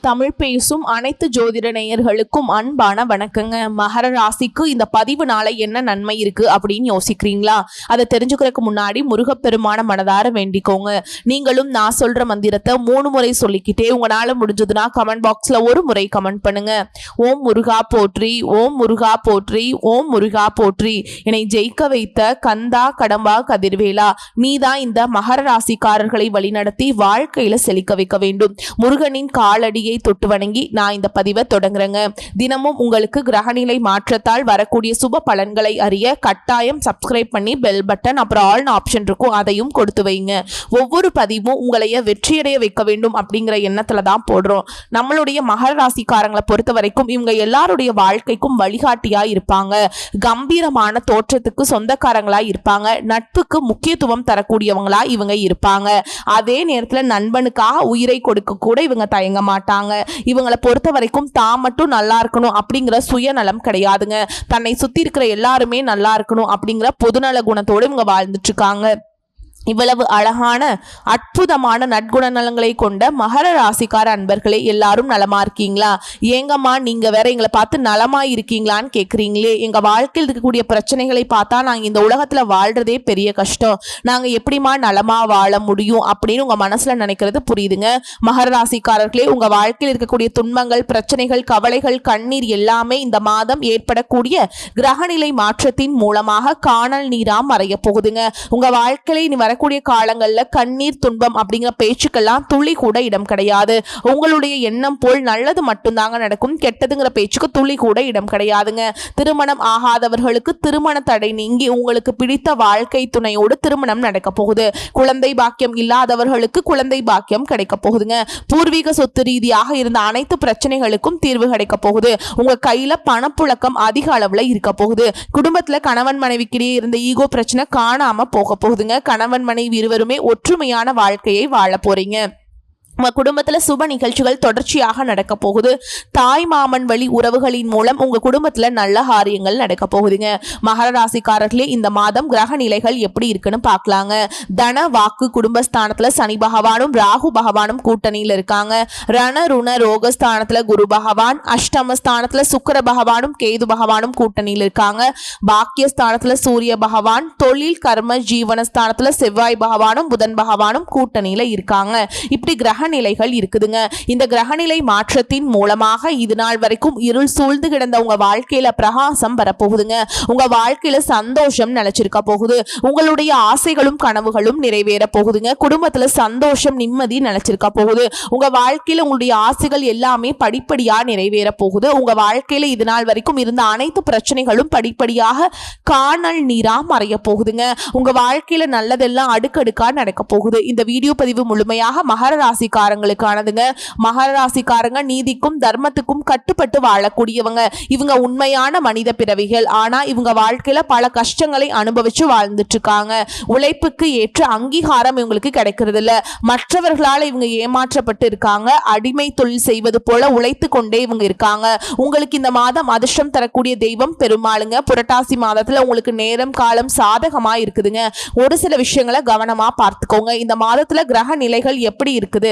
தமிழ் பேசும் அனைத்து ஜோதிட நேயர்களுக்கும் அன்பான வணக்கங்க. மகர ராசிக்கு இந்த பதிவுனால என்ன நன்மை இருக்கு அப்படின்னு யோசிக்கிறீங்களா? அதை தெரிஞ்சுக்கிறதுக்கு முன்னாடி முருகப்பெருமான மனதார வேண்டிக்கோங்க. நீங்களும் நான் சொல்ற மந்திரத்தை 3 முறை சொல்லிக்கிட்டே உங்களால முடிஞ்சதுன்னா கமெண்ட் பாக்ஸ்ல ஒரு முறை கமெண்ட் பண்ணுங்க. ஓம் முருகா போற்றி, ஓம் முருகா போற்றி, ஓம் முருகா போற்றி. என்னை ஜெயிக்க வைத்த கந்தா கடம்பா கதிர்வேலா, நீதான் இந்த மகர ராசிக்காரர்களை வழிநடத்தி வாழ்க்கையில செழிக்க வைக்க வேண்டும். முருகனின் காலடியை தொட்டு வணங்கி நான் இந்த பதிவை தொடங்குறேங்க. தினமும் உங்களுக்கு கிரகநிலை மாற்றத்தால் வரக்கூடிய சுப பலன்களை அறிய கட்டாயம் சப்ஸ்கிரைப் பண்ணி பெல் பட்டன் அப்புறம் ஆல் ஆப்ஷன் இருக்கும், அதையும் கொடுத்து வைங்க. ஒவ்வொரு பதிவும் உங்களைய வெற்றியடைய வைக்க வேண்டும் அப்படிங்கிற எண்ணத்துல தான் போடுறோம். நம்மளுடைய மகர ராசிக்காரங்களை பொறுத்த வரைக்கும் இவங்க எல்லாருடைய வாழ்க்கைக்கும் வழிகாட்டியா இருப்பாங்க. கம்பீரமான தோற்றத்துக்கு சொந்தக்காரங்களா இருப்பாங்க. நட்புக்கு முக்கியத்துவம் தரக்கூடியவங்களா இவங்க இருப்பாங்க. அதே நேரத்துல நண்பனுக்காக உயிரை கொடுக்க கூட இவங்க தயங்க மாட்டாங்க. இவங்களை பொறுத்த வரைக்கும் தான் மட்டும் நல்லா இருக்கணும் அப்படிங்கிற சுயநலம் கிடையாதுங்க. தன்னை சுத்தி இருக்கிற எல்லாருமே நல்லா இருக்கணும் அப்படிங்கிற பொதுநல குணத்தோடு இவங்க வாழ்ந்துட்டு இருக்காங்க. இவ்வளவு அழகான அற்புதமான நற்குணநலங்களை கொண்ட மகர ராசிக்கார அன்பர்களே, எல்லாரும் நலமா இருக்கீங்களா? ஏங்கம்மா நீங்க வேற எங்களை பார்த்து நலமா இருக்கீங்களான்னு கேக்குறீங்களே. எங்க வாழ்க்கையில் இருக்கக்கூடிய பிரச்சனைகளை பார்த்தா நாங்க இந்த உலகத்துல வாழ்றதே பெரிய கஷ்டம், நாங்க எப்படிமா நலமா வாழ முடியும் அப்படின்னு உங்க மனசுல நினைக்கிறது புரியுதுங்க. மகர ராசிக்காரர்களே, உங்க வாழ்க்கையில் இருக்கக்கூடிய துன்பங்கள், பிரச்சனைகள், கவலைகள், கண்ணீர் எல்லாமே இந்த மாதம் ஏற்படக்கூடிய கிரகநிலை மாற்றத்தின் மூலமாக காணல் நீரா மறைய போகுதுங்க. உங்க வாழ்க்கையில வரக்கூடிய காலங்கள்ல கண்ணீர், துன்பம் அப்படிங்கிற பேச்சுக்கெல்லாம் துளி கூட இடம் கிடையாது. உங்களுடைய எண்ணம் போல் நல்லது மட்டும்தாங்க நடக்கும். கெட்டதுங்கிற பேச்சுக்கு துளி கூட இடம் கிடையாதுங்க. திருமணம் ஆகாதவர்களுக்கு திருமண தடை நீங்கி உங்களுக்கு பிடித்த வாழ்க்கை துணையோடு திருமணம் நடக்க போகுது. குழந்தை பாக்கியம் இல்லாதவர்களுக்கு குழந்தை பாக்கியம் கிடைக்க போகுதுங்க. பூர்வீக சொத்து ரீதியாக இருந்த அனைத்து பிரச்சனைகளுக்கும் தீர்வு கிடைக்க போகுது. உங்க கையில பணப்புழக்கம் அதிக அளவுல இருக்க போகுது. குடும்பத்துல கணவன் மனைவிக்கிடையே இருந்த ஈகோ பிரச்சனை காணாம போக போகுதுங்க. கணவன் மனைவி இருவருமே ஒற்றுமையான வாழ்க்கையை வாழ போறீங்க. உங்க குடும்பத்துல சுப நிகழ்ச்சிகள் தொடர்ச்சியாக நடக்க போகுது. தாய் மாமன் வழி உறவுகளின் மூலம் உங்க குடும்பத்துல நல்ல காரியங்கள் நடக்க போகுதுங்க. மகர ராசிக்காரர்களே, இந்த மாதம் கிரக நிலைகள் எப்படி இருக்குன்னு பார்க்கலாங்க. தன வாக்கு குடும்பஸ்தானத்துல சனி பகவானும் ராகு பகவானும் கூட்டணியில் இருக்காங்க. ரண ருண ரோகஸ்தானத்துல குரு பகவான், அஷ்டமஸ்தானத்துல சுக்கிர பகவானும் கேது பகவானும் கூட்டணியில் இருக்காங்க. பாக்கியஸ்தானத்துல சூரிய பகவான், தொழில் கர்ம ஜீவனஸ்தானத்துல செவ்வாய் பகவானும் புதன் பகவானும் கூட்டணியில இருக்காங்க. இப்படி கிரக நிலைகள் இருக்குதுங்க. இந்த கிரகநிலை மாற்றத்தின் மூலமாக இது நாள் வரைக்கும் இருள் சூழ்ந்து கிடந்த உங்க வாழ்க்கையில பிரகாசம் வரப்போகுதுங்க. உங்க வாழ்க்கையில சந்தோஷம் நிலைச்சிருக்க போகுது. உங்களுடைய ஆசைகளும் கனவுகளும் நிறைவேற போகுதுங்க. குடும்பத்துல சந்தோஷம் நிம்மதி நிலைச்சிருக்க போகுது. உங்க வாழ்க்கையில உங்களுடைய ஆசைகள் எல்லாமே படிப்படியா நிறைவேற போகுது. உங்க வாழ்க்கையில இது நாள் வரைக்கும் இருந்த அனைத்து பிரச்சனைகளும் படிப்படியாக காணல் நீரா மறைய போகுதுங்க. உங்க வாழ்க்கையில நல்லதெல்லாம் அடுக்கடுக்கா நடக்க போகுது. இந்த வீடியோ பதிவு முழுமையாக மகர ராசிக்காரங்களுக்கானதுங்க. மகர ராசிக்காரங்க நீதிக்கும் தர்மத்துக்கும் கட்டுப்பட்டு வாழக்கூடியவங்க. இவங்க உண்மையான மனித பிறவிகள். ஆனா இவங்க வாழ்க்கையில பல கஷ்டங்களை அனுபவிச்சு வாழ்ந்துட்டு இருக்காங்க. உழைப்புக்கு ஏற்ற அங்கீகாரம் இவங்களுக்கு கிடைக்கிறது இல்ல. மற்றவர்களால் இவங்க ஏமாற்றப்பட்டு இருக்காங்க. அடிமை தொழில் செய்வது போல உழைத்து கொண்டே இவங்க இருக்காங்க. உங்களுக்கு இந்த மாதம் அதிர்ஷ்டம் தரக்கூடிய தெய்வம் பெருமாளுங்க. புரட்டாசி மாதத்துல உங்களுக்கு நேரம் காலம் சாதகமா இருக்குதுங்க. ஒரு சில விஷயங்களை கவனமா பார்த்துக்கோங்க. இந்த மாதத்துல கிரக நிலைகள் எப்படி இருக்குது,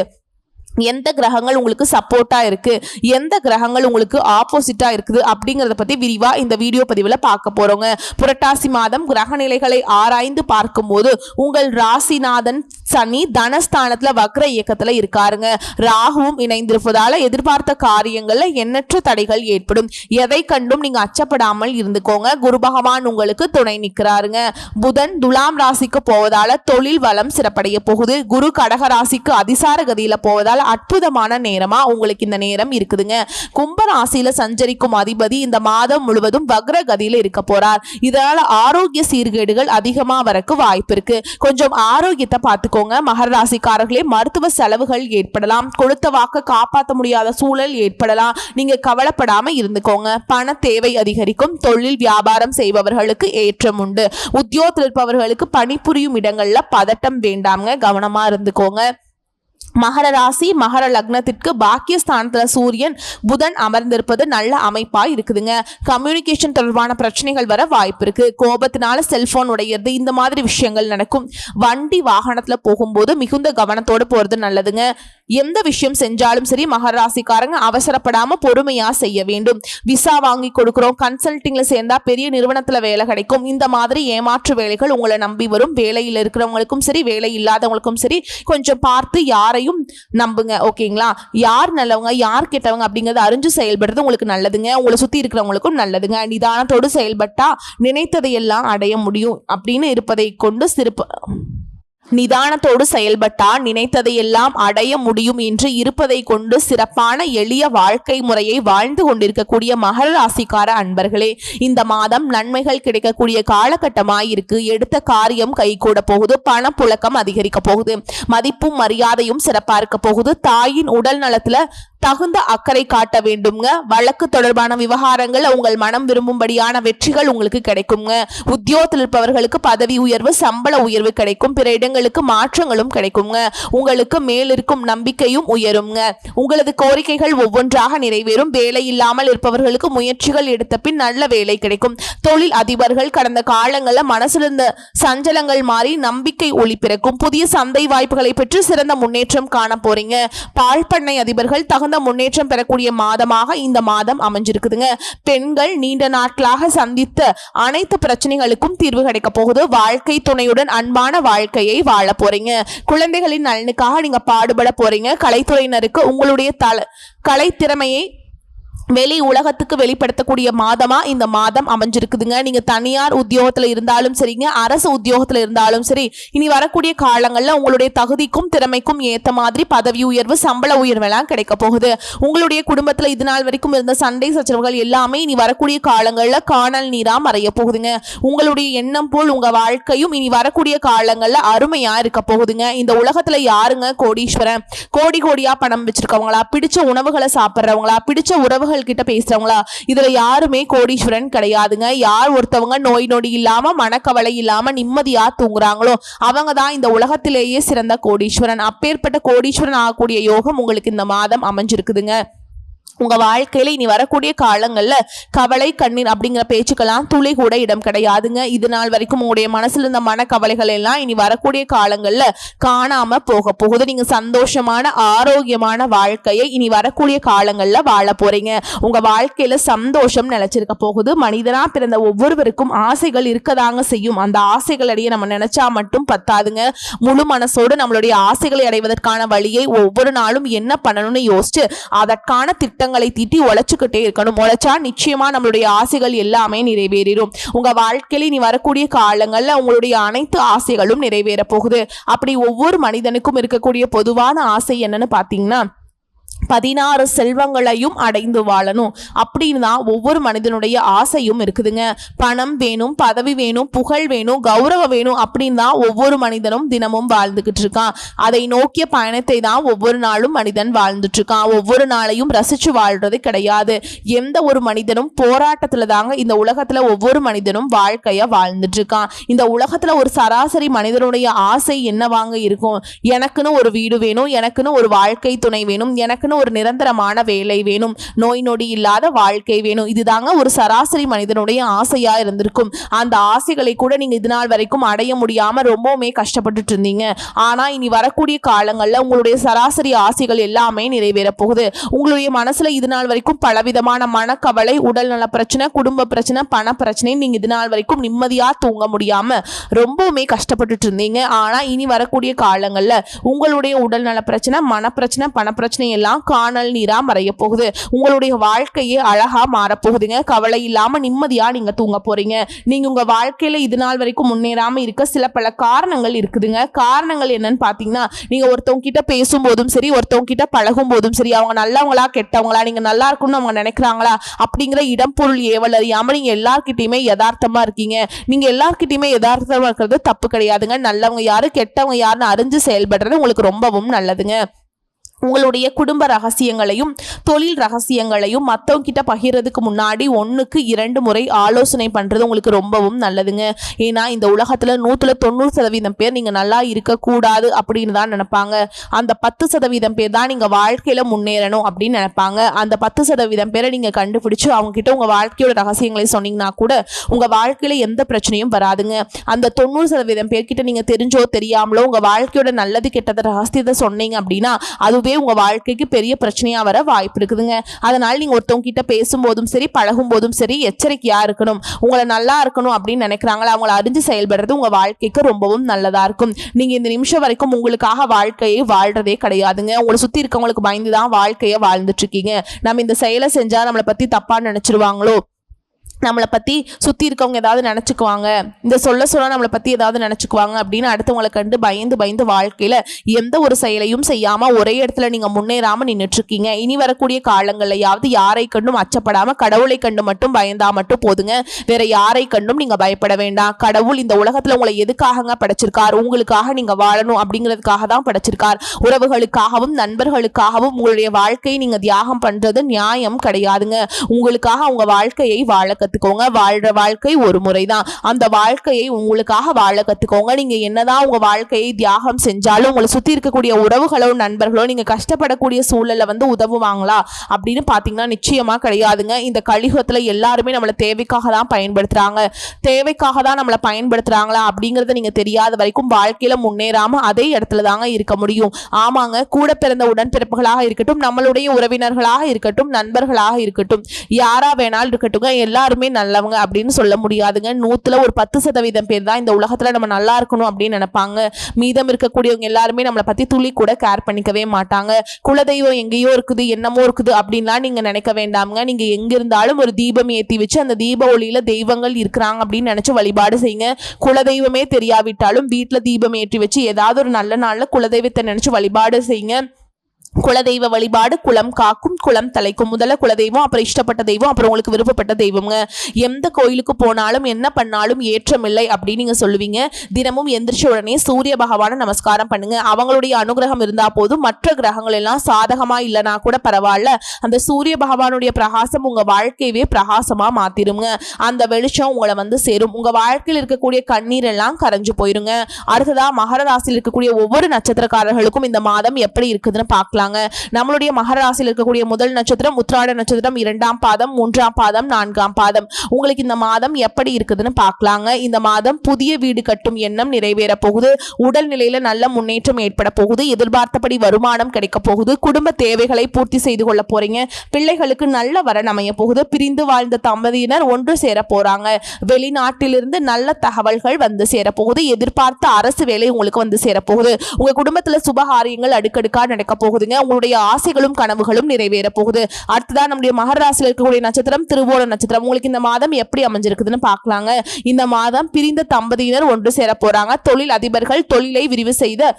எந்த கிரகங்கள் உங்களுக்கு சப்போர்ட்டா இருக்கு, எந்த கிரகங்கள் உங்களுக்கு ஆப்போசிட்டா இருக்குது அப்படிங்கறத பத்தி விரிவா இந்த வீடியோ பதிவுல பார்க்க போறோங்க. புரட்டாசி மாதம் கிரக நிலைகளை ஆராய்ந்து பார்க்கும்போது உங்கள் ராசிநாதன் சனி தனஸ்தானத்துல வக்ர இயக்கத்துல இருக்காருங்க. ராகுவும் இணைந்திருப்பதால எதிர்பார்த்த காரியங்கள்ல எண்ணற்ற தடைகள் ஏற்படும். எதை கண்டும் நீங்க அச்சப்படாமல் இருந்துக்கோங்க. குரு பகவான் உங்களுக்கு துணை நிற்கிறாருங்க. புதன் துலாம் ராசிக்கு போவதால தொழில் வளம் சிறப்படைய போகுது. குரு கடக ராசிக்கு அதிசார கதியில போவதால அற்புதமான நேரமா உங்களுக்கு இந்த நேரம் இருக்குதுங்க. கும்ப ராசியில சஞ்சரிக்கும் அதிபதி இந்த மாதம் முழுவதும் வக்ர கதியில இருக்க போறார். இதனால ஆரோக்கிய சீர்கேடுகள் அதிகமா வரக்கு வாய்ப்பு இருக்கு. கொஞ்சம் ஆரோக்கியத்தை பார்த்துக்கோங்க. மகர ராசிக்காரர்களே, மருத்துவ செலவுகள் ஏற்படலாம். கொடுத்த வாக்க காப்பாற்ற முடியாத சூழல் ஏற்படலாம். நீங்க கவலைப்படாம இருந்துக்கோங்க. பண தேவை அதிகரிக்கும். தொழில் வியாபாரம் செய்பவர்களுக்கு ஏற்றம் உண்டு. உத்தியோகத்தில் இருப்பவர்களுக்கு பணிபுரியும் இடங்கள்ல பதட்டம் வேண்டாம்ங்க, கவனமா இருந்துக்கோங்க. மகர ராசி மகர லக்னத்திற்கு பாக்கியஸ்தானத்துல சூரியன் புதன் அமர்ந்திருப்பது நல்ல அமைப்பா இருக்குதுங்க. கம்யூனிகேஷன் தொடர்பான பிரச்சனைகள் வர வாய்ப்பு இருக்கு. கோபத்தினால செல்போன் உடையிறது, இந்த மாதிரி விஷயங்கள் நடக்கும். வண்டி வாகனத்துல போகும்போது மிகுந்த கவனத்தோடு போறது நல்லதுங்க. எந்த விஷயம் செஞ்சாலும் சரி மகர ராசிக்காரங்க அவசரப்படாம பொறுமையா செய்ய வேண்டும். விசா வாங்கி கொடுக்கிறோம், கன்சல்டிங்ல சேர்ந்தா பெரிய நிறுவனத்துல வேலை கிடைக்கும், இந்த மாதிரி ஏமாற்று வேலைகள் உங்களை நம்பி வரும். வேலையில் இருக்கிறவங்களுக்கும் சரி வேலை இல்லாதவங்களுக்கும் சரி கொஞ்சம் பார்த்து யாரையும் நம்புங்க. ஓகேங்களா? யார் நல்லவங்க யார் கெட்டவங்க அப்படிங்கறத அறிஞ்சு செயல்படுறது உங்களுக்கு நல்லதுங்க. உங்களை சுத்தி இருக்கிறவங்களுக்கும் நல்லதுங்க. நிதானத்தோடு செயல்பட்டா நினைத்ததையெல்லாம் அடைய முடியும் அப்படின்னு இருப்பதை கொண்டு நிதானத்தோடு செயல்பட்டா நினைத்ததையெல்லாம் அடைய முடியும் என்று இருப்பதை கொண்டு சிறப்பான எளிய வாழ்க்கை முறையை வாழ்ந்து கொண்டிருக்கக்கூடிய மகர ராசிக்கார அன்பர்களே, இந்த மாதம் நன்மைகள் கிடைக்கக்கூடிய காலகட்டமாயிருக்கு. எடுத்த காரியம் கைகூட போகுது, பணப்புழக்கம் அதிகரிக்க போகுது, மதிப்பும் மரியாதையும் சிறப்பா இருக்க போகுது. தாயின் உடல் நலத்துல தகுந்த அக்கறை காட்ட வேண்டும்ங்க. வழக்கு தொடர்பான விவகாரங்கள் உங்கள் மனம் விரும்பும்படியான வெற்றிகள் உங்களுக்கு கிடைக்குங்க. உத்தியோகத்தில் இருப்பவர்களுக்கு பதவி உயர்வு சம்பள உயர்வு கிடைக்கும். பிற இடங்களுக்கு மாற்றங்களும் கிடைக்குங்க. உங்களுக்கு மேலிருக்கும் நம்பிக்கையும் உயருங்க. உங்களது கோரிக்கைகள் ஒவ்வொன்றாக நிறைவேறும். வேலை இல்லாமல் இருப்பவர்களுக்கு முயற்சிகள் எடுத்த பின் நல்ல வேலை கிடைக்கும். தொழில் அதிபர்கள் கடந்த காலங்களில் மனசில் இருந்த சஞ்சலங்கள் மாறி நம்பிக்கை ஒளி பிறக்கும். புதிய சந்தை வாய்ப்புகளை பெற்று சிறந்த முன்னேற்றம் காண போறீங்க. பால் பண்ணை அதிபர்கள் தகுந்த முன்னேற்றம் பெறக்கூடிய மாதமாக இந்த மாதம் அமைஞ்சிருக்குதுங்க. பெண்கள் நீண்ட நாட்களாக சந்தித்த அனைத்து பிரச்சனைகளுக்கும் தீர்வு கிடைக்க போகுது. வாழ்க்கை துணையுடன் அன்பான வாழ்க்கையை வாழ போறீங்க. குழந்தைகளின் நலனுக்காக நீங்க பாடுபட போறீங்க. கலைத்துறையினருக்கு உங்களுடைய கலைத்திறமையை வெளி உலகத்துக்கு வெளிப்படுத்தக்கூடிய மாதமா இந்த மாதம் அமைஞ்சிருக்குதுங்க. நீங்க தனியார் உத்தியோகத்துல இருந்தாலும் சரிங்க, அரசு உத்தியோகத்துல இருந்தாலும் சரி, இனி வரக்கூடிய காலங்கள்ல உங்களுடைய தகுதிக்கும் திறமைக்கும் ஏத்த மாதிரி பதவி உயர்வு சம்பள உயர்வெல்லாம் கிடைக்க போகுது. உங்களுடைய குடும்பத்துல இது நாள் வரைக்கும் இருந்த சண்டை சச்சரவுகள் எல்லாமே இனி வரக்கூடிய காலங்கள்ல காணல் நீரா மறைய போகுதுங்க. உங்களுடைய எண்ணம் போல் உங்க வாழ்க்கையும் இனி வரக்கூடிய காலங்கள்ல அருமையா இருக்க போகுதுங்க. இந்த உலகத்துல யாருங்க கோடீஸ்வரன்? கோடி கோடியா பணம் வச்சிருக்கவங்களா, பிடிச்ச உணவுகளை சாப்பிட்றவங்களா, பிடிச்ச உறவுகள் கிட்ட பேசுறவங்களா? இதுல யாருமே கோடீஸ்வரன் கிடையாதுங்க. யார் ஒருத்தவங்க நோய் நொடி இல்லாம மனக்கவலை இல்லாம நிம்மதியா தூங்குறாங்களோ அவங்க தான் இந்த உலகத்திலேயே சிறந்த கோடீஸ்வரன். அப்பேற்பட்ட கோடீஸ்வரன் ஆகக்கூடிய யோகம் உங்களுக்கு இந்த மாதம் அமைஞ்சிருக்குதுங்க. உங்க வாழ்க்கையில இனி வரக்கூடிய காலங்கள்ல கவலை கண்ணீர் அப்படிங்கிற பேச்சுக்கெல்லாம் துளி கூட இடம் கிடையாதுங்க. இது நாள் வரைக்கும் உங்களுடைய மனசுல இருந்த மனக்கவலைகள் எல்லாம் இனி வரக்கூடிய காலங்கள்ல காணாம போக போகுது. நீங்க சந்தோஷமான ஆரோக்கியமான வாழ்க்கையை இனி வரக்கூடிய காலங்கள்ல வாழ போறீங்க. உங்க வாழ்க்கையில சந்தோஷம் நிலைச்சிருக்க போகுது. மனிதனா பிறந்த ஒவ்வொருவருக்கும் ஆசைகள் இருக்கதாங்க செய்யும். அந்த ஆசைகள் அடைய நம்ம நினைச்சா மட்டும் பத்தாதுங்க. முழு மனசோடு நம்மளுடைய ஆசைகளை அடைவதற்கான வழியை ஒவ்வொரு நாளும் என்ன பண்ணணும்னு யோசிச்சு அதற்கான திட்டங்களை தீட்டி உழைச்சுக்கிட்டே இருக்கணும். உழைச்சா நிச்சயமா நம்மளுடைய ஆசைகள் எல்லாமே நிறைவேறும். உங்க வாழ்க்கையில நீ வரக்கூடிய காலங்கள்ல உங்களுடைய அனைத்து ஆசைகளும் நிறைவேற போகுது. அப்படி ஒவ்வொரு மனிதனுக்கும் இருக்கக்கூடிய பொதுவான ஆசை என்னன்னு பாத்தீங்கன்னா 16 செல்வங்களையும் அடைந்து வாழணும் அப்படின்னு தான் ஒவ்வொரு மனிதனுடைய ஆசையும் இருக்குதுங்க. பணம் வேணும், பதவி வேணும், புகழ் வேணும், கௌரவம் வேணும் அப்படின்னு தான் ஒவ்வொரு மனிதனும் தினமும் வாழ்ந்துகிட்டு இருக்கான். அதை நோக்கிய பயணத்தை தான் ஒவ்வொரு நாளும் மனிதன் வாழ்ந்துட்டு இருக்கான். ஒவ்வொரு நாளையும் ரசிச்சு வாழ்றது கிடையாது. எந்த ஒரு மனிதனும் போராட்டத்துல தாங்க இந்த உலகத்துல ஒவ்வொரு மனிதனும் வாழ்க்கைய வாழ்ந்துட்டு இருக்கான். இந்த உலகத்துல ஒரு சராசரி மனிதனுடைய ஆசை என்னவாங்க இருக்கும்? எனக்குன்னு ஒரு வீடு வேணும், எனக்குன்னு ஒரு வாழ்க்கை துணை வேணும், எனக்கு ஒரு நிரந்தரமான வேலை வேணும், நோய் நொடி இல்லாத வாழ்க்கை வேணும். இதுதாங்க ஒரு சராசரி மனிதனுடைய ஆசையா இருந்திருக்கும். அந்த ஆசைகளை கூட நீங்க இது நாள் வரைக்கும் அடைய முடியாம ரொம்பவுமே கஷ்டப்பட்டுட்டு இருந்தீங்க. ஆனா இனி வரக்கூடிய காலங்கள்ல உங்களுடைய சராசரி ஆசைகள் எல்லாமே நிறைவேற போகுது. உங்களுடைய மனசுல இது நாள் வரைக்கும் பலவிதமான மனக்கவலை, உடல் நல பிரச்சனை, குடும்ப பிரச்சனை, பண பிரச்சனை, நீங்க இது நாள் வரைக்கும் நிம்மதியா தூங்க முடியாம ரொம்பவுமே கஷ்டப்பட்டுட்டு இருந்தீங்க. ஆனா இனி வரக்கூடிய காலங்கள்ல உங்களுடைய உடல் நல பிரச்சனை, மனப்பிரச்சனை, பணப்பிரச்சனை எல்லாம் காணல் நீரா மறைய போகுது. உங்களுடைய வாழ்க்கையே அழகா மாறப்போகுதுங்க. கவலை இல்லாம நிம்மதியா நீங்க தூங்க போறீங்க. நீங்க உங்க வாழ்க்கையில இது நாள் வரைக்கும் முன்னேறாம இருக்க சில பல காரணங்கள் இருக்குதுங்க. காரணங்கள் என்னன்னு பாத்தீங்கன்னா, நீங்க ஒருத்தவங்க கிட்ட பேசும்போதும் சரி, ஒருத்தவங்க கிட்ட பழகும் போதும் சரி, அவங்க நல்லவங்களா கெட்டவங்களா, நீங்க நல்லா இருக்கும்னு அவங்க நினைக்கிறாங்களா அப்படிங்கிற இடம் பொருள் ஏவல் அறியாம நீங்க எல்லார்கிட்டயுமே யதார்த்தமா இருக்கீங்க. நீங்க எல்லார்கிட்டயுமே யதார்த்தமா இருக்கிறது தப்பு கிடையாதுங்க. நல்லவங்க யாரு கெட்டவங்க யாருன்னு அறிஞ்சு செயல்படுறது உங்களுக்கு ரொம்பவும் நல்லதுங்க. உங்களுடைய குடும்ப ரகசியங்களையும் தொழில் ரகசியங்களையும் மற்றவங்க கிட்ட பகிர்றதுக்கு முன்னாடி 1க்கு 2 முறை ஆலோசனை பண்றது உங்களுக்கு ரொம்பவும் நல்லதுங்க. ஏன்னா இந்த உலகத்துல 190% பேர் நீங்க நல்லா இருக்கக்கூடாது அப்படின்னு தான் நினைப்பாங்க. அந்த 10% பேர் தான் நீங்க வாழ்க்கையில முன்னேறணும் அப்படின்னு நினைப்பாங்க. அந்த 10% பேரை நீங்க கண்டுபிடிச்சு அவங்க கிட்ட உங்க வாழ்க்கையோட ரகசியங்களை சொன்னீங்கன்னா கூட உங்க வாழ்க்கையில எந்த பிரச்சனையும் வராதுங்க. அந்த 90% பேர்கிட்ட நீங்க தெரிஞ்சோ தெரியாமலோ உங்க வாழ்க்கையோட நல்லது கெட்டத ரகசியத்தை சொன்னீங்க அப்படின்னா அது அதுவே உங்க வாழ்க்கைக்கு பெரிய பிரச்சனையா வர வாய்ப்பு இருக்குதுங்க. அதனால நீங்க ஒருத்தவங்க கிட்ட பேசும்போதும் சரி, பழகும் போதும் சரி எச்சரிக்கையா இருக்கணும். உங்களை நல்லா இருக்கணும் அப்படின்னு நினைக்கிறாங்களா, அவங்களை அறிஞ்சு செயல்படுறது உங்க வாழ்க்கைக்கு ரொம்பவும் நல்லதா இருக்கும். நீங்க இந்த நிமிஷம் வரைக்கும் உங்களுக்காக வாழ்க்கையை வாழ்றதே கிடையாதுங்க. உங்களை சுத்தி இருக்கவங்களுக்கு பயந்துதான் வாழ்க்கையை வாழ்ந்துட்டு இருக்கீங்க. நம்ம இந்த செயலை செஞ்சா நம்மளை பத்தி தப்பா நினைச்சிருவாங்களோ, நம்மளை பற்றி சுற்றி இருக்கவங்க ஏதாவது நினச்சிக்குவாங்க, இந்த சொல்ல நம்மளை பற்றி ஏதாவது நினச்சிக்குவாங்க அப்படின்னு அடுத்தவங்களை கண்டு பயந்து வாழ்க்கையில் எந்த ஒரு செயலையும் செய்யாமல் ஒரே இடத்துல நீங்கள் முன்னேறாமல் நின்றுட்டுருக்கீங்க. இனி வரக்கூடிய காலங்கள்லையாவது யாரை கண்டும் அச்சப்படாமல் கடவுளை கண்டு மட்டும் பயந்தா மட்டும் போதுங்க. வேற யாரை கண்டும் நீங்கள் பயப்பட வேண்டாம். கடவுள் இந்த உலகத்தில் உங்களை எதுக்காகங்க படைச்சிருக்கார்? உங்களுக்காக நீங்கள் வாழணும் அப்படிங்கிறதுக்காக தான் படைச்சிருக்கார். உறவுகளுக்காகவும் நண்பர்களுக்காகவும் உங்களுடைய வாழ்க்கையை நீங்கள் தியாகம் பண்ணுறது நியாயம் கிடையாதுங்க. உங்களுக்காக உங்கள் வாழ்க்கையை வாழ கத்துக்கோங்க. வாழ்ற வாழ்க்கை ஒரு முறைதான். அந்த வாழ்க்கையை உங்களுக்காக வாழ கத்துக்கோங்க. நீங்க என்னதான் உங்க வாழ்க்கையை தியாகம் செஞ்சாலும் உங்களை சுத்தி இருக்கக்கூடிய உறவுகளோ நண்பர்களோ நீங்க கஷ்டப்படக்கூடிய சூழல்ல உதவுவாங்களா அப்படின்னு பாத்தீங்கன்னா நிச்சயமா கிடையாதுங்க. இந்த கலியுகத்துல எல்லாருமே நம்மளை தேவைக்காக தான் பயன்படுத்துறாங்க. தேவைக்காக தான் நம்மளை பயன்படுத்துறாங்களா அப்படிங்கறத நீங்க தெரியாத வரைக்கும் வாழ்க்கையில முன்னேறாம அதே இடத்துல தாங்க இருக்க முடியும். ஆமாங்க, கூட பிறந்த உடன்பிறப்புகளாக இருக்கட்டும், நம்மளுடைய உறவினர்களாக இருக்கட்டும், நண்பர்களாக இருக்கட்டும், யாரா வேணாலும் இருக்கட்டும், எல்லாரும் நல்லவங்க அப்படின்னு சொல்ல முடியாதுங்க. 100ல ஒரு 10% பேர் தான் இந்த உலகத்துல நம்ம நல்லா இருக்கணும் அப்படின்னு நினைப்பாங்க. மீதம் இருக்கக்கூடியவங்க எல்லாருமே நம்மளை பத்தி துளி கூட கேர் பண்ணிக்கவே மாட்டாங்க. குலதெய்வம் எங்கேயோ இருக்குது, என்னமோ இருக்குது அப்படின்லாம் நீங்க நினைக்க வேண்டாமுங்க. நீங்க எங்க இருந்தாலும் ஒரு தீபம் ஏற்றி வச்சு அந்த தீப ஒளியில தெய்வங்கள் இருக்கிறாங்க அப்படின்னு நினைச்சு வழிபாடு செய்யுங்க. குலதெய்வமே தெரியாவிட்டாலும் வீட்டுல தீபம் ஏற்றி வச்சு ஏதாவது ஒரு நல்ல நாள்ல குலதெய்வத்தை நினைச்சு வழிபாடு செய்யுங்க. குலதெய்வ வழிபாடு குலம் காக்கும், குலம் தலைக்கும். முதல்ல குலதெய்வம், அப்புறம் இஷ்டப்பட்ட தெய்வம், அப்புறம் உங்களுக்கு விருப்பப்பட்ட தெய்வங்க. எந்த கோயிலுக்கு போனாலும் என்ன பண்ணாலும் ஏற்றமில்லை அப்படின்னு நீங்க சொல்லுவீங்க. தினமும் எந்திரிச்ச உடனே சூரிய பகவான நமஸ்காரம் பண்ணுங்க. அவங்களுடைய அனுகிரகம் இருந்தா போதும். மற்ற கிரகங்கள் எல்லாம் சாதகமா இல்லைனா கூட பரவாயில்ல, அந்த சூரிய பகவானுடைய பிரகாசம் உங்க வாழ்க்கையவே பிரகாசமா மாத்திருங்க. அந்த வெளிச்சம் உங்களை சேரும். உங்க வாழ்க்கையில் இருக்கக்கூடிய கண்ணீர் எல்லாம் கரைஞ்சு போயிருங்க. அடுத்ததா மகர ராசியில் இருக்கக்கூடிய ஒவ்வொரு நட்சத்திரக்காரர்களுக்கும் இந்த மாதம் எப்படி இருக்குதுன்னு பார்க்கலாம். நம்மளுடைய மகர ராசியில் இருக்கக்கூடிய முதல் நட்சத்திரம் உத்திராட நட்சத்திரம், 2ஆம் பாதம், 3ஆம் பாதம், 4ஆம் பாதம். உங்களுக்கு இந்த மாதம் எப்படி இருக்குதுன்னு பார்க்கலாங்க. இந்த மாதம் புதிய வீடு கட்டும் எண்ணம் நிறைவேற போகுது. உடல் நிலையில நல்ல முன்னேற்றம் ஏற்பட போகுது. எதிர்பார்த்தபடி வருமானம் கிடைக்க போகுது. குடும்ப தேவைகளை பூர்த்தி செய்து கொள்ள போறீங்க. பிள்ளைகளுக்கு நல்ல வரன் அமைய போகுது. பிரிந்து வாழ்ந்த தம்பதியினர் ஒன்று சேர போறாங்க. வெளிநாட்டிலிருந்து நல்ல தகவல்கள் சேர போகுது. எதிர்பார்த்த அரசு வேலை உங்களுக்கு சேர போகுது. உங்க குடும்பத்துல சுபகாரியங்கள் அடுக்கடுக்கா நடக்க போகுது. உங்களுடைய ஆசைகளும் கனவுகளும் நிறைவேற போகுது. அடுத்ததான் நம்முடைய மகர ராசியில் இருக்கக்கூடிய நட்சத்திரம் திருவோண நட்சத்திரம். உங்களுக்கு இந்த மாதம் எப்படி அமைஞ்சிருக்குதுன்னு பார்க்கலாங்க. இந்த மாதம் பிரிந்த தம்பதியினர் ஒன்று சேர போறாங்க. தொழில் அதிபர்கள் தொழிலை விரிவு செய்த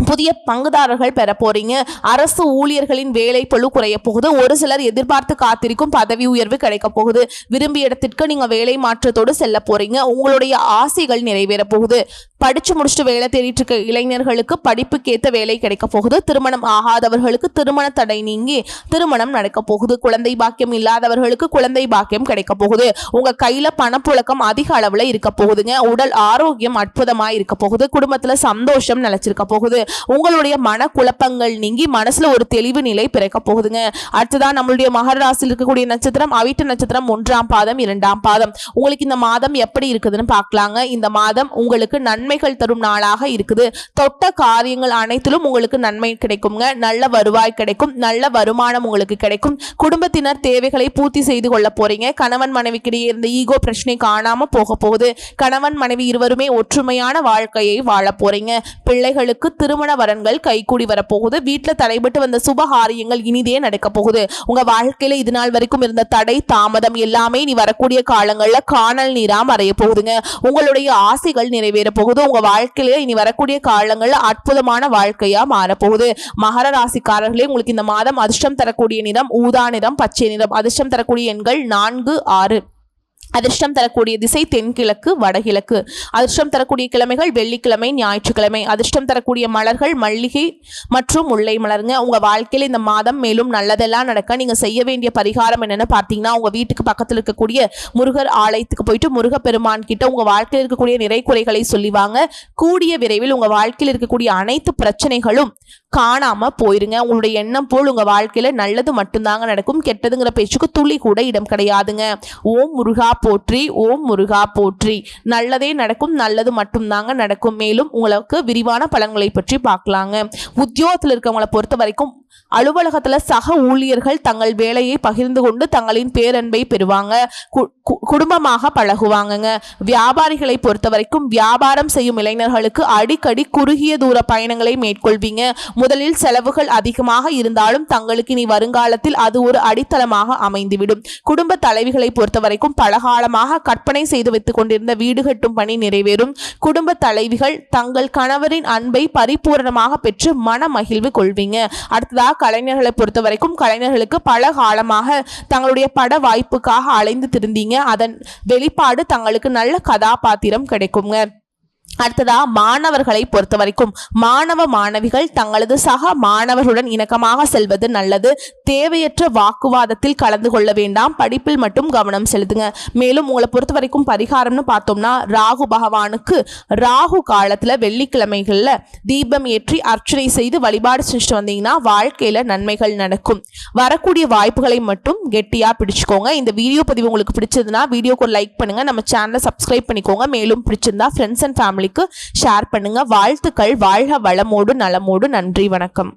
புதிய பங்குதாரர்கள் பெற போறீங்க. அரசு ஊழியர்களின் வேலை பளு குறைய போகுது. ஒரு சிலர் எதிர்பார்த்து காத்திருக்கும் பதவி உயர்வு கிடைக்க போகுது. விரும்பிய இடத்திற்கு நீங்க வேலை மாற்றத்தோடு செல்ல போறீங்க. உங்களுடைய ஆசைகள் நிறைவேற போகுது. படிச்சு முடிச்சுட்டு வேலை தேடிட்டு இருக்க இளைஞர்களுக்கு படிப்புக்கேற்ற வேலை கிடைக்க போகுது. திருமணம் ஆகாதவர்களுக்கு திருமண தடை நீங்கி திருமணம் நடக்க போகுது. குழந்தை பாக்கியம் இல்லாதவர்களுக்கு குழந்தை பாக்கியம் கிடைக்க போகுது. உங்க கையில பணப்புழக்கம் அதிக அளவுல இருக்க போகுதுங்க. உடல் ஆரோக்கியம் அற்புதமா இருக்க போகுது. குடும்பத்துல சந்தோஷம் நிலைச்சிருக்க போகுது. உங்களுடைய மன குழப்பங்கள் நீங்கி மனசுல ஒரு தெளிவு நிலை பிறக்க போகுதுங்க. அடுத்ததான் நம்மளுடைய மகர ராசியில் இருக்கக்கூடிய நட்சத்திரம் அவிட்ட நட்சத்திரம், 1ஆம் பாதம், 2ஆம் பாதம். உங்களுக்கு இந்த மாதம் எப்படி இருக்குதுன்னு பார்க்கலாங்க. இந்த மாதம் உங்களுக்கு நன்மைகள் தரும் நாளாக இருக்குது. தொட்ட காரியங்கள் அனைத்திலும் உங்களுக்கு நன்மை கிடைக்குங்க. நல்ல வருவாய் கிடைக்கும். நல்ல வருமானம் உங்களுக்கு கிடைக்கும். குடும்பத்தினர் தேவைகளை பூர்த்தி செய்து கொள்ள போறீங்க. கணவன் மனைவிக்கிடையே இருந்த ஈகோ பிரச்சனை காணாம போக போகுது. கணவன் மனைவி இருவருமே ஒற்றுமையான வாழ்க்கையை வாழ போறீங்க. பிள்ளைகளுக்கு திருமண வரன்கள் கைகூடி வரப்போகுது. வீட்டில் தடைபட்டு வந்த சுபகாரியங்கள் இனிதே நடக்க போகுது. உங்க வாழ்க்கையில இது நாள் வரைக்கும் இருந்த தடை தாமதம் எல்லாமே நீ வரக்கூடிய காலங்கள்ல காணல் நீரா மறைய போகுதுங்க. உங்களுடைய ஆசைகள் நிறைவேற போகுது. உங்க வாழ்க்கையில இனி வரக்கூடிய காலங்கள்ல அற்புதமான வாழ்க்கையா மாறப்போகுது. மகர ராசிக்காரர்களே, உங்களுக்கு இந்த மாதம் அதிர்ஷ்டம் தரக்கூடிய நிறம் ஊதா நிறம், பச்சை நிறம். அதிர்ஷ்டம் தரக்கூடிய எண்கள் 4, 6. அதிர்ஷ்டம் தரக்கூடிய திசை தென்கிழக்கு, வடகிழக்கு. அதிர்ஷ்டம் தரக்கூடிய கிழமைகள் வெள்ளிக்கிழமை, ஞாயிற்றுக்கிழமை. அதிர்ஷ்டம் தரக்கூடிய மலர்கள் மல்லிகை மற்றும் முல்லை மலருங்க. உங்க வாழ்க்கையில இந்த மாதம் மேலும் நல்லதெல்லாம் நடக்க நீங்க செய்ய வேண்டிய பரிகாரம் என்னன்னு பார்த்தீங்கன்னா, உங்க வீட்டுக்கு பக்கத்தில் இருக்கக்கூடிய முருகர் ஆலயத்துக்கு போயிட்டு முருகப்பெருமான் கிட்ட உங்க வாழ்க்கையில் இருக்கக்கூடிய நிறை குறைகளை சொல்லிவாங்க. கூடிய விரைவில் உங்க வாழ்க்கையில் இருக்கக்கூடிய அனைத்து பிரச்சனைகளும் காணாம போயிருங்க. உங்களுடைய எண்ணம் போல் உங்க வாழ்க்கையில நல்லது மட்டும்தாங்க நடக்கும். கெட்டதுங்கிற பேச்சுக்கு துளி கூட இடம் கிடையாதுங்க. ஓம் முருகா போற்றி, ஓம் முருகா போற்றி. நல்லதே நடக்கும், நல்லது மட்டும்தாங்க நடக்கும். மேலும் உங்களுக்கு விரிவான பலன்களை பற்றி பார்க்கலாங்க. உத்தியோகத்தில் இருக்கவங்களை பொறுத்த வரைக்கும் அலுவலகத்துல சக ஊழியர்கள் தங்கள் வேலையை பகிர்ந்து கொண்டு தங்களின் பேரன்பை பெறுவாங்க. குடும்பமாக பழகுவாங்கங்க. வியாபாரிகளை பொறுத்த வரைக்கும் வியாபாரம் செய்யும் இளைஞர்களுக்கு அடிக்கடி குறுகிய தூர பயணங்களை மேற்கொள்வீங்க. முதலில் செலவுகள் அதிகமாக இருந்தாலும் தங்களுக்கு இனி வருங்காலத்தில் அது ஒரு அடித்தளமாக அமைந்துவிடும். குடும்ப தலைவிகளை பொறுத்த வரைக்கும் பலகாலமாக கற்பனை செய்து வைத்துக் கொண்டிருந்த வீடு கட்டும் பணி நிறைவேறும். குடும்ப தலைவிகள் தங்கள் கணவரின் அன்பை பரிபூரணமாக பெற்று மன மகிழ்வு கொள்வீங்க. அடுத்ததாக கலைஞர்களை பொறுத்த வரைக்கும் கலைஞர்களுக்கு பல காலமாக தங்களுடைய பட வாய்ப்புக்காக அலைந்து திருந்தீங்க. அதன் வெளிப்பாடு தங்களுக்கு நல்ல கதாபாத்திரம் கிடைக்குங்க. அடுத்ததா மாணவர்களை பொறுத்த வரைக்கும் மாணவ மாணவிகள் தங்களது சக மாணவர்களுடன் இணக்கமாக செல்வது நல்லது. தேவையற்ற வாக்குவாதத்தில் கலந்து கொள்ள வேண்டாம். படிப்பில் மட்டும் கவனம் செலுத்துங்க. மேலும் உங்களை பொறுத்த வரைக்கும் பரிகாரம்னு பார்த்தோம்னா ராகு பகவானுக்கு ராகு காலத்துல வெள்ளிக்கிழமைகள்ல தீபம் ஏற்றி அர்ச்சனை செய்து வழிபாடு செஞ்சுட்டு வந்தீங்கன்னா வாழ்க்கையில நன்மைகள் நடக்கும். வரக்கூடிய வாய்ப்புகளை மட்டும் கெட்டியா பிடிச்சுக்கோங்க. இந்த வீடியோ பதிவு உங்களுக்கு பிடிச்சதுன்னா வீடியோக்கு ஒரு லைக் பண்ணுங்க. நம்ம சேனலை சப்ஸ்கிரைப் பண்ணிக்கோங்க. மேலும் பிடிச்சிருந்தா ஃப்ரெண்ட்ஸ் அண்ட் ஃபேமிலிக்கு ஷேர் பண்ணுங்க. வாழ்த்துக்கள். வாழ்க வளமோடு நலமோடு. நன்றி, வணக்கம்.